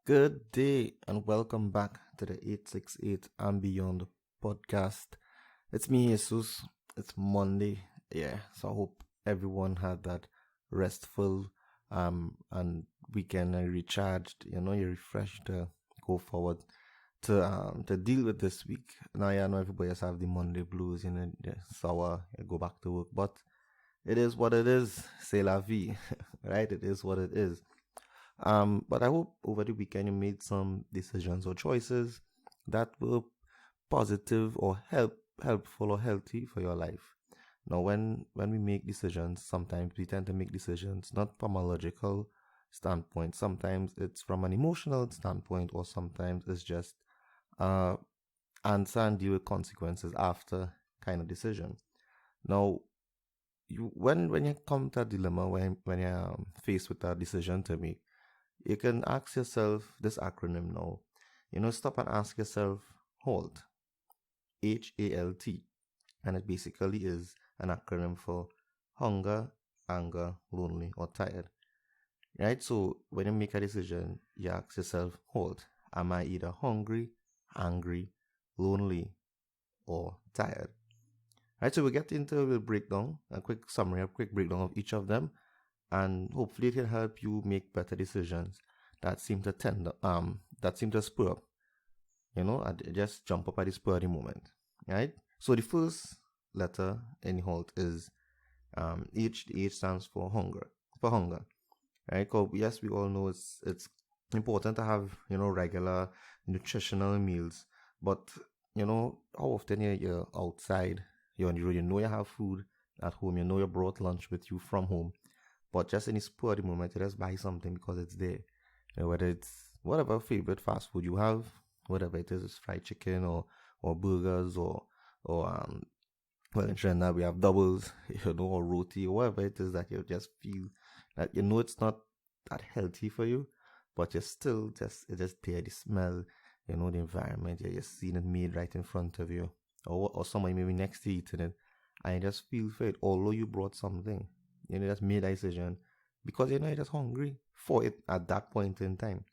Good day and welcome back to the 868 and Beyond podcast. It's me, Jesus. It's Monday. Yeah, so I hope everyone had that restful and weekend and recharged. You're refreshed to go forward to deal with this week. Now, yeah, I know everybody else have the Monday blues, the sour, go back to work, but it is what it is. C'est la vie, right? It is what it is. But I hope over the weekend you made some decisions or choices that were positive or helpful or healthy for your life. Now, when we make decisions, sometimes we tend to make decisions not from a logical standpoint. Sometimes it's from an emotional standpoint, or sometimes it's just answer and deal with consequences after kind of decision. Now, when you come to a dilemma, when you're faced with a decision to make, you can ask yourself this acronym now. Stop and ask yourself HALT. H-A-L-T. And it basically is an acronym for hunger, anger, lonely, or tired. Right? So when you make a decision, you ask yourself, HALT. Am I either hungry, angry, lonely, or tired? Right, so we get into a breakdown, a quick summary, a quick breakdown of each of them, and hopefully it can help you make better decisions that seem to spur up, and just jump up at the spur of the moment, right? So the first letter in HALT is H. The H stands for hunger, right? Because yes, we all know it's important to have regular nutritional meals, but how often you're outside, you're on the road, you have food at home, you brought lunch with you from home, but just in the spur of the moment, you just buy something because it's there. Whether it's whatever favorite fast food you have, whatever it is, fried chicken or burgers or well, in Trinidad we have doubles, or roti, or whatever it is that you just feel that it's not that healthy for you, but you're still it's just there, the smell, the environment, you're just seeing it made right in front of you, or somebody maybe next to you eating it, and you just feel for it, although you brought something. Just made a decision because you're just hungry for it at that point in time,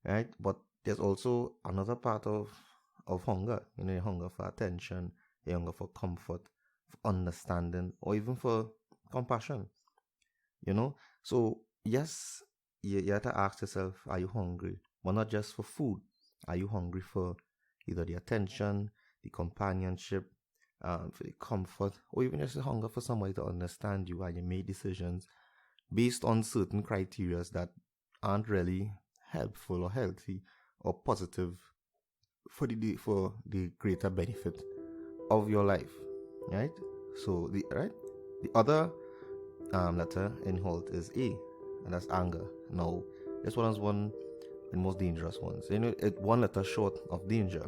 right? But there's also another part of hunger. Your hunger for attention, your hunger for comfort, for understanding, or even for compassion. So yes, you have to ask yourself, are you hungry? But not just for food. Are you hungry for either the attention, the companionship, for the comfort, or even just the hunger for somebody to understand you, and you make decisions based on certain criteria that aren't really helpful or healthy or positive for the greater benefit of your life, right? So the other letter in HALT is A, and that's anger. Now, this one is one of the most dangerous ones. It's one letter short of danger,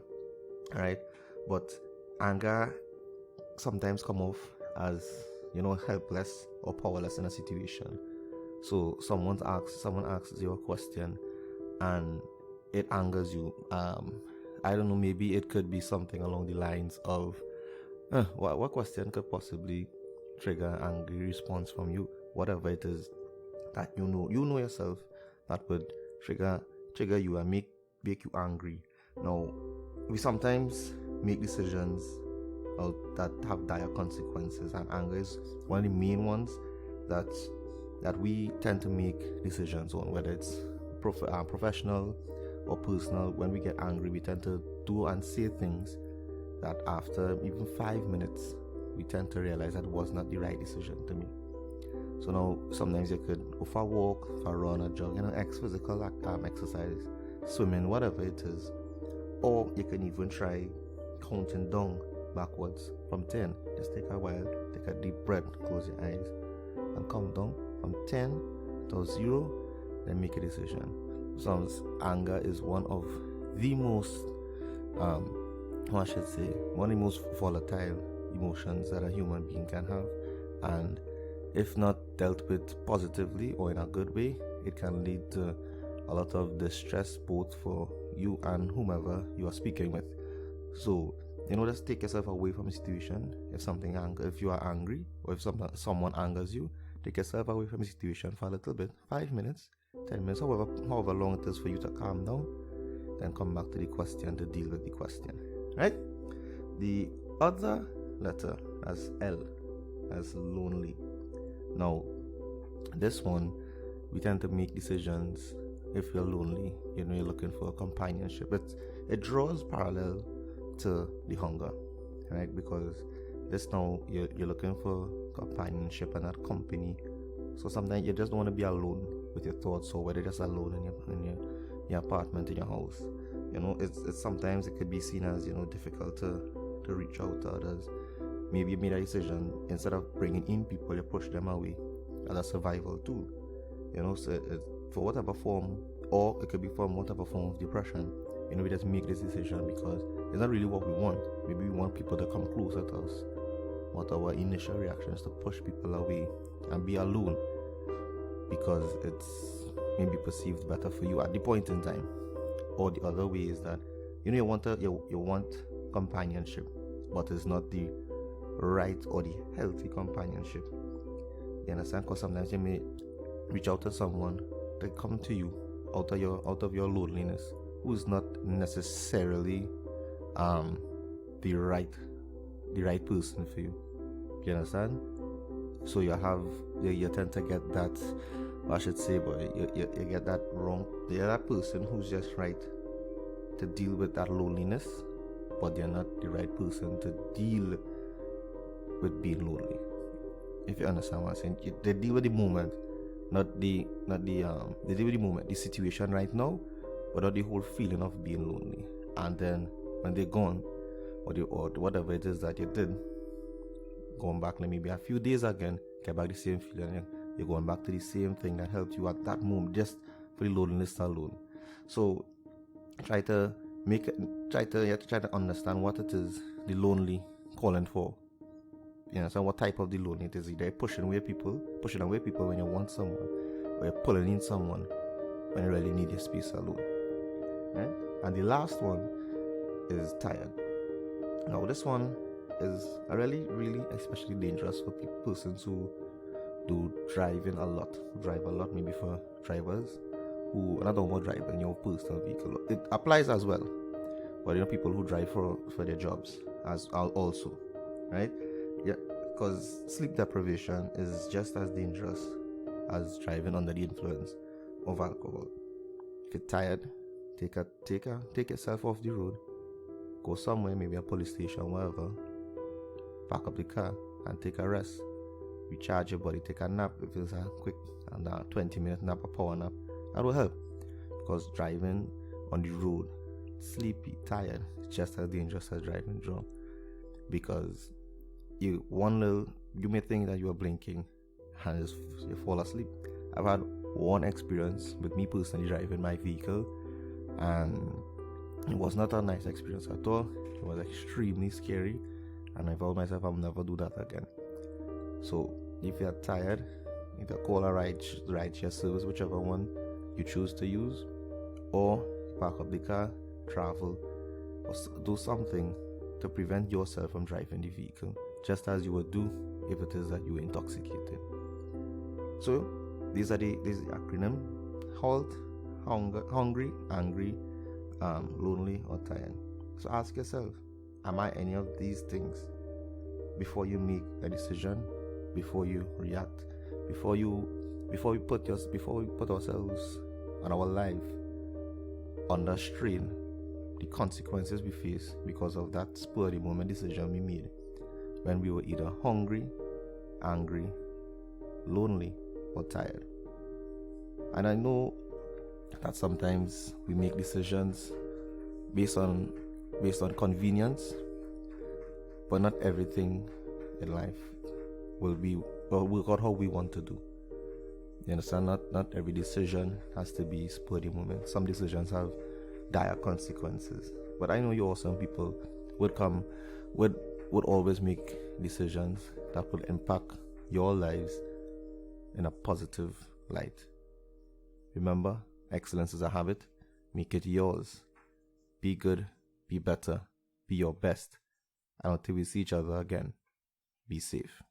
right? But anger sometimes come off as helpless or powerless in a situation. So someone asks you a question and it angers you. I don't know, maybe it could be something along the lines of what question could possibly trigger an angry response from you, whatever it is that you know yourself that would trigger you and make you angry. Now, we sometimes make decisions that have dire consequences, and anger is one of the main ones that we tend to make decisions on, whether it's professional or personal. When we get angry, we tend to do and say things that after even 5 minutes, we tend to realize that it was not the right decision to make. So now, sometimes you could go for a walk, for a run, a jog, physical exercise, swimming, whatever it is. Or you can even try counting down backwards from 10. Just take a while, take a deep breath, close your eyes, and count down from 10 to 0, then make a decision. So anger is one of the most, one of the most volatile emotions that a human being can have, and if not dealt with positively or in a good way, it can lead to a lot of distress both for you and whomever you are speaking with. So just take yourself away from a situation. If you are angry, or if someone angers you, take yourself away from a situation for a little bit, 5 minutes, 10 minutes, however long it is for you to calm down, then come back to the question to deal with the question. Right? The other letter as L, as lonely. Now, this one, we tend to make decisions if you're lonely, you're looking for a companionship. It draws parallel to the hunger, right? Because this now you're looking for companionship and not company. So sometimes you just don't want to be alone with your thoughts, or whether just alone in your apartment, in your house. It's sometimes it could be seen as difficult to reach out to others. Maybe you made a decision, instead of bringing in people, you push them away as a survival tool. So it's for whatever form, or it could be from whatever form of depression. We just make this decision because it's not really what we want. Maybe we want people to come closer to us. What our initial reaction is to push people away and be alone because it's maybe perceived better for you at the point in time. Or the other way is that you want companionship, but it's not the right or the healthy companionship. You understand? Because sometimes you may reach out to someone, they come to you out of your loneliness, who's not necessarily the right person for you. You understand? So you tend to get that, I should say, but you get that wrong. They're that person who's just right to deal with that loneliness, but they're not the right person to deal with being lonely. If you understand what I'm saying, they deal with the moment, they deal with the moment, the situation right now, but not the whole feeling of being lonely. And then when they're gone, or whatever it is that you did, going back maybe a few days again, get back the same feeling. You're going back to the same thing that helped you at that moment, just for the loneliness alone. So try to understand what it is the lonely calling for. So what type of the lonely it is. Either pushing away people when you want someone, or you're pulling in someone when you really need your space alone. Right? And the last one is tired. Now this one is a really, really especially dangerous for persons who do drive a lot, maybe for drivers who, and I don't want to drive in your personal vehicle. It applies as well, but people who drive for their jobs as also, right? Yeah, because sleep deprivation is just as dangerous as driving under the influence of alcohol. If you're tired, take yourself off the road, go somewhere, maybe a police station, wherever, park up the car and take a rest, recharge your body, take a nap. If it's a quick 20-minute nap, a power nap, that will help. Because driving on the road, sleepy, tired, it's just as dangerous as driving drunk. Because you may think that you are blinking and you fall asleep. I've had one experience with me personally driving my vehicle, and it was not a nice experience at all. It was extremely scary, and I told myself I'll never do that again. So if you're tired, either call a ride-share service, whichever one you choose to use, or park up the car, travel, or do something to prevent yourself from driving the vehicle, just as you would do if it is that you were intoxicated. So these are the acronym: HALT, hungry, angry, lonely, or tired. So ask yourself, am I any of these things? Before you make a decision, before you react, before we put ourselves and our life under strain, the consequences we face because of that spur of the moment decision we made when we were either hungry, angry, lonely, or tired. And I know that sometimes we make decisions based on convenience, but not everything in life will work out how we want to do. You understand? Not every decision has to be spur of the moment. Some decisions have dire consequences. But I know you also, some people would always make decisions that will impact your lives in a positive light. Remember, excellence is a habit. Make it yours. Be good, be better, be your best. And until we see each other again, be safe.